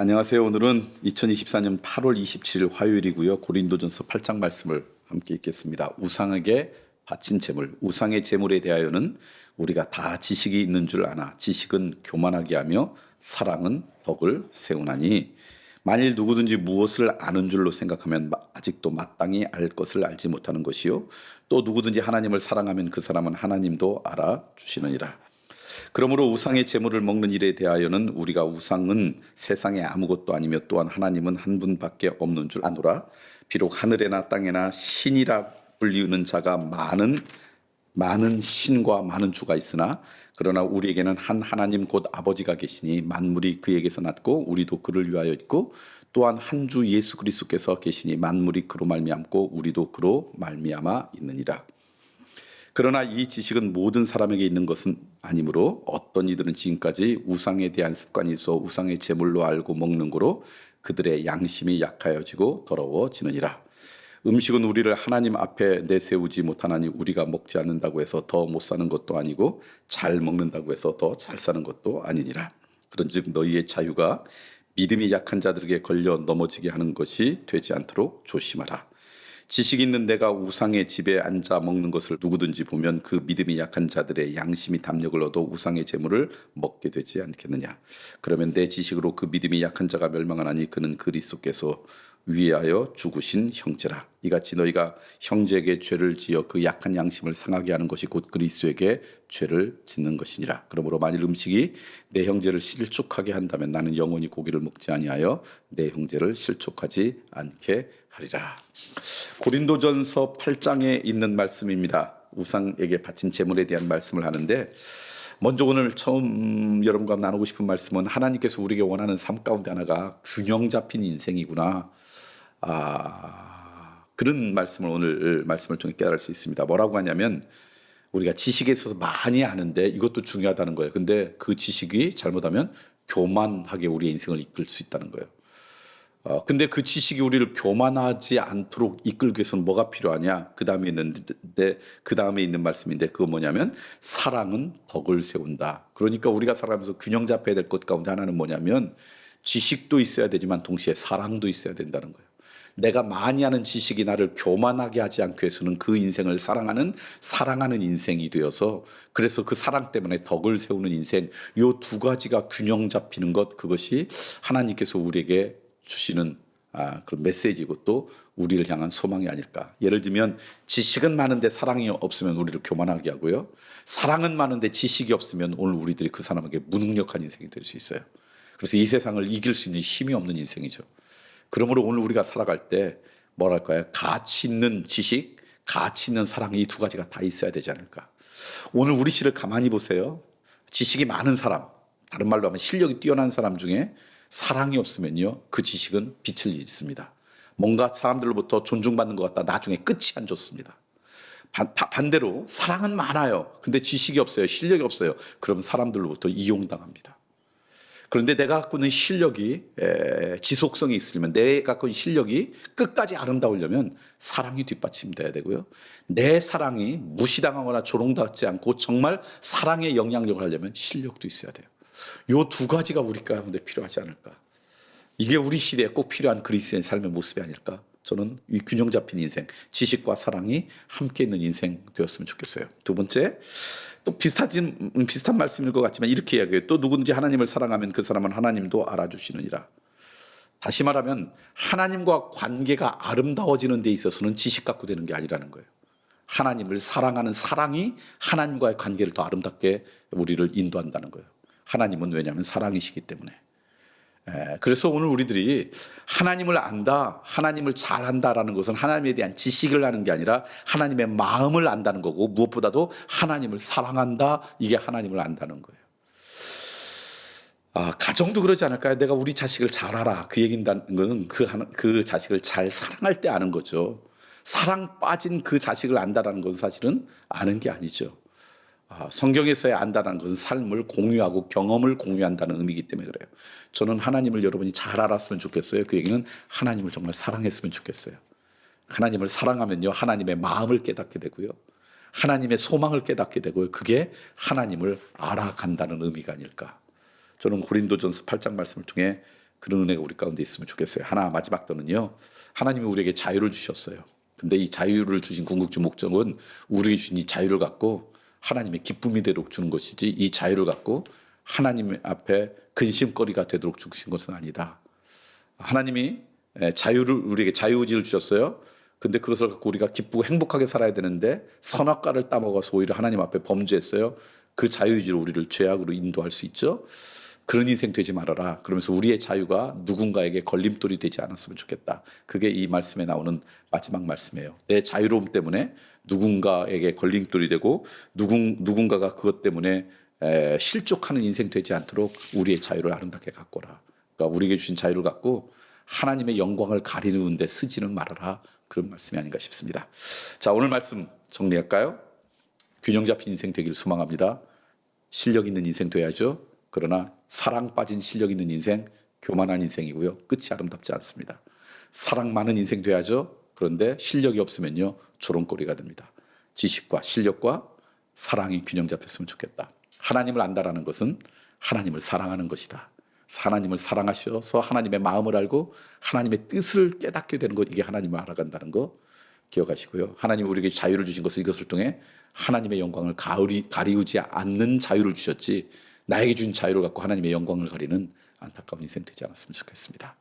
안녕하세요. 오늘은 2024년 8월 27일 화요일이고요. 고린도전서 8장 말씀을 함께 읽겠습니다. 우상에게 바친 재물, 우상의 재물에 대하여는 우리가 다 지식이 있는 줄 아나 지식은 교만하게 하며 사랑은 덕을 세우나니 만일 누구든지 무엇을 아는 줄로 생각하면 아직도 마땅히 알 것을 알지 못하는 것이요 또 누구든지 하나님을 사랑하면 그 사람은 하나님도 알아주시느니라. 그러므로 우상의 재물을 먹는 일에 대하여는 우리가 우상은 세상에 아무것도 아니며 또한 하나님은 한 분밖에 없는 줄 아노라. 비록 하늘에나 땅에나 신이라 불리우는 자가 많은 신과 많은 주가 있으나 그러나 우리에게는 한 하나님 곧 아버지가 계시니 만물이 그에게서 났고 우리도 그를 위하여 있고 또한 한 주 예수 그리스도께서 계시니 만물이 그로 말미암고 우리도 그로 말미암아 있느니라. 그러나 이 지식은 모든 사람에게 있는 것은 아니므로 어떤 이들은 지금까지 우상에 대한 습관이 있어 우상의 제물로 알고 먹는 거로 그들의 양심이 약하여지고 더러워지느니라. 음식은 우리를 하나님 앞에 내세우지 못하나니 우리가 먹지 않는다고 해서 더 못 사는 것도 아니고 잘 먹는다고 해서 더 잘 사는 것도 아니니라. 그런즉 너희의 자유가 믿음이 약한 자들에게 걸려 넘어지게 하는 것이 되지 않도록 조심하라. 지식 있는 내가 우상의 집에 앉아 먹는 것을 누구든지 보면 그 믿음이 약한 자들의 양심이 담력을 얻어 우상의 재물을 먹게 되지 않겠느냐. 그러면 내 지식으로 그 믿음이 약한 자가 멸망하나니 그는 그리스도께서 위하여 죽으신 형제라. 이같이 너희가 형제에게 죄를 지어 그 약한 양심을 상하게 하는 것이 곧 그리스도에게 죄를 짓는 것이니라. 그러므로 만일 음식이 내 형제를 실족하게 한다면 나는 영원히 고기를 먹지 아니하여 내 형제를 실족하지 않게 하리라. 고린도전서 8장에 있는 말씀입니다. 우상에게 바친 재물에 대한 말씀을 하는데 먼저 오늘 처음 여러분과 나누고 싶은 말씀은 하나님께서 우리에게 원하는 삶 가운데 하나가 균형 잡힌 인생이구나. 그런 말씀을 오늘 말씀을 통해 깨달을 수 있습니다. 뭐라고 하냐면 우리가 지식에 있어서 많이 아는데 이것도 중요하다는 거예요. 근데 그 지식이 잘못하면 교만하게 우리의 인생을 이끌 수 있다는 거예요. 근데 그 지식이 우리를 교만하지 않도록 이끌기 위해서는 뭐가 필요하냐? 그 다음에 있는 말씀인데 그건 뭐냐면 사랑은 덕을 세운다. 그러니까 우리가 살아가면서 균형 잡혀야 될 것 가운데 하나는 뭐냐면 지식도 있어야 되지만 동시에 사랑도 있어야 된다는 거예요. 내가 많이 아는 지식이 나를 교만하게 하지 않기 위해서는 그 인생을 사랑하는 인생이 되어서 그래서 그 사랑 때문에 덕을 세우는 인생, 요 두 가지가 균형 잡히는 것, 그것이 하나님께서 우리에게 주시는 그런 메시지고 또 우리를 향한 소망이 아닐까. 예를 들면 지식은 많은데 사랑이 없으면 우리를 교만하게 하고요. 사랑은 많은데 지식이 없으면 오늘 우리들이 그 사람에게 무능력한 인생이 될 수 있어요. 그래서 이 세상을 이길 수 있는 힘이 없는 인생이죠. 그러므로 오늘 우리가 살아갈 때 뭐랄까요? 가치 있는 지식, 가치 있는 사랑, 이 두 가지가 다 있어야 되지 않을까. 오늘 우리 시를 가만히 보세요. 지식이 많은 사람, 다른 말로 하면 실력이 뛰어난 사람 중에 사랑이 없으면요, 그 지식은 빛을 잃습니다. 뭔가 사람들로부터 존중받는 것 같다 나중에 끝이 안 좋습니다. 반대로 사랑은 많아요. 근데 지식이 없어요. 실력이 없어요. 그럼 사람들로부터 이용당합니다. 그런데 내가 갖고 있는 실력이 지속성이 있으려면, 내가 갖고 있는 실력이 끝까지 아름다우려면 사랑이 뒷받침돼야 되고요. 내 사랑이 무시당하거나 조롱받지 않고 정말 사랑의 영향력을 하려면 실력도 있어야 돼요. 요 두 가지가 우리 가운데 필요하지 않을까. 이게 우리 시대에 꼭 필요한 그리스도인의 삶의 모습이 아닐까. 저는 이 균형 잡힌 인생, 지식과 사랑이 함께 있는 인생 되었으면 좋겠어요. 두 번째, 또 비슷한 말씀일 것 같지만 이렇게 이야기해요. 또 누구든지 하나님을 사랑하면 그 사람은 하나님도 알아주시느니라. 다시 말하면 하나님과 관계가 아름다워지는 데 있어서는 지식 갖고 되는 게 아니라는 거예요. 하나님을 사랑하는 사랑이 하나님과의 관계를 더 아름답게 우리를 인도한다는 거예요. 하나님은 왜냐하면 사랑이시기 때문에. 그래서 오늘 우리들이 하나님을 안다, 하나님을 잘 안다라는 것은 하나님에 대한 지식을 아는 게 아니라 하나님의 마음을 안다는 거고, 무엇보다도 하나님을 사랑한다, 이게 하나님을 안다는 거예요. 가정도 그러지 않을까요? 내가 우리 자식을 잘 알아, 그 얘기인다는 것은 그 자식을 잘 사랑할 때 아는 거죠. 사랑 빠진 그 자식을 안다라는 것은 사실은 아는 게 아니죠. 성경에서의 안다는 것은 삶을 공유하고 경험을 공유한다는 의미이기 때문에 그래요. 저는 하나님을 여러분이 잘 알았으면 좋겠어요. 그 얘기는 하나님을 정말 사랑했으면 좋겠어요. 하나님을 사랑하면요, 하나님의 마음을 깨닫게 되고요, 하나님의 소망을 깨닫게 되고요, 그게 하나님을 알아간다는 의미가 아닐까. 저는 고린도전서 8장 말씀을 통해 그런 은혜가 우리 가운데 있으면 좋겠어요. 하나 마지막 더는요. 하나님이 우리에게 자유를 주셨어요. 근데 이 자유를 주신 궁극적 목적은 우리에게 주신 이 자유를 갖고 하나님의 기쁨이 되도록 주는 것이지, 이 자유를 갖고 하나님 앞에 근심거리가 되도록 주신 것은 아니다. 하나님이 자유를, 우리에게 자유의지를 주셨어요. 근데 그것을 갖고 우리가 기쁘고 행복하게 살아야 되는데 선악과를 따먹어서 오히려 하나님 앞에 범죄했어요. 그 자유의지로 우리를 죄악으로 인도할 수 있죠. 그런 인생 되지 말아라. 그러면서 우리의 자유가 누군가에게 걸림돌이 되지 않았으면 좋겠다. 그게 이 말씀에 나오는 마지막 말씀이에요. 내 자유로움 때문에 누군가에게 걸림돌이 되고 누군가가 그것 때문에 실족하는 인생 되지 않도록 우리의 자유를 아름답게 가꿔라. 그러니까 우리에게 주신 자유를 갖고 하나님의 영광을 가리는 데 쓰지는 말아라. 그런 말씀이 아닌가 싶습니다. 자, 오늘 말씀 정리할까요? 균형 잡힌 인생 되기를 소망합니다. 실력 있는 인생 돼야죠. 그러나 사랑 빠진 실력 있는 인생, 교만한 인생이고요. 끝이 아름답지 않습니다. 사랑 많은 인생 돼야죠. 그런데 실력이 없으면요, 조롱거리가 됩니다. 지식과 실력과 사랑이 균형 잡혔으면 좋겠다. 하나님을 안다라는 것은 하나님을 사랑하는 것이다. 하나님을 사랑하셔서 하나님의 마음을 알고 하나님의 뜻을 깨닫게 되는 것, 이게 하나님을 알아간다는 거 기억하시고요. 하나님 우리에게 자유를 주신 것은 이것을 통해 하나님의 영광을 가리우지 않는 자유를 주셨지, 나에게 준 자유를 갖고 하나님의 영광을 가리는 안타까운 인생 되지 않았으면 좋겠습니다.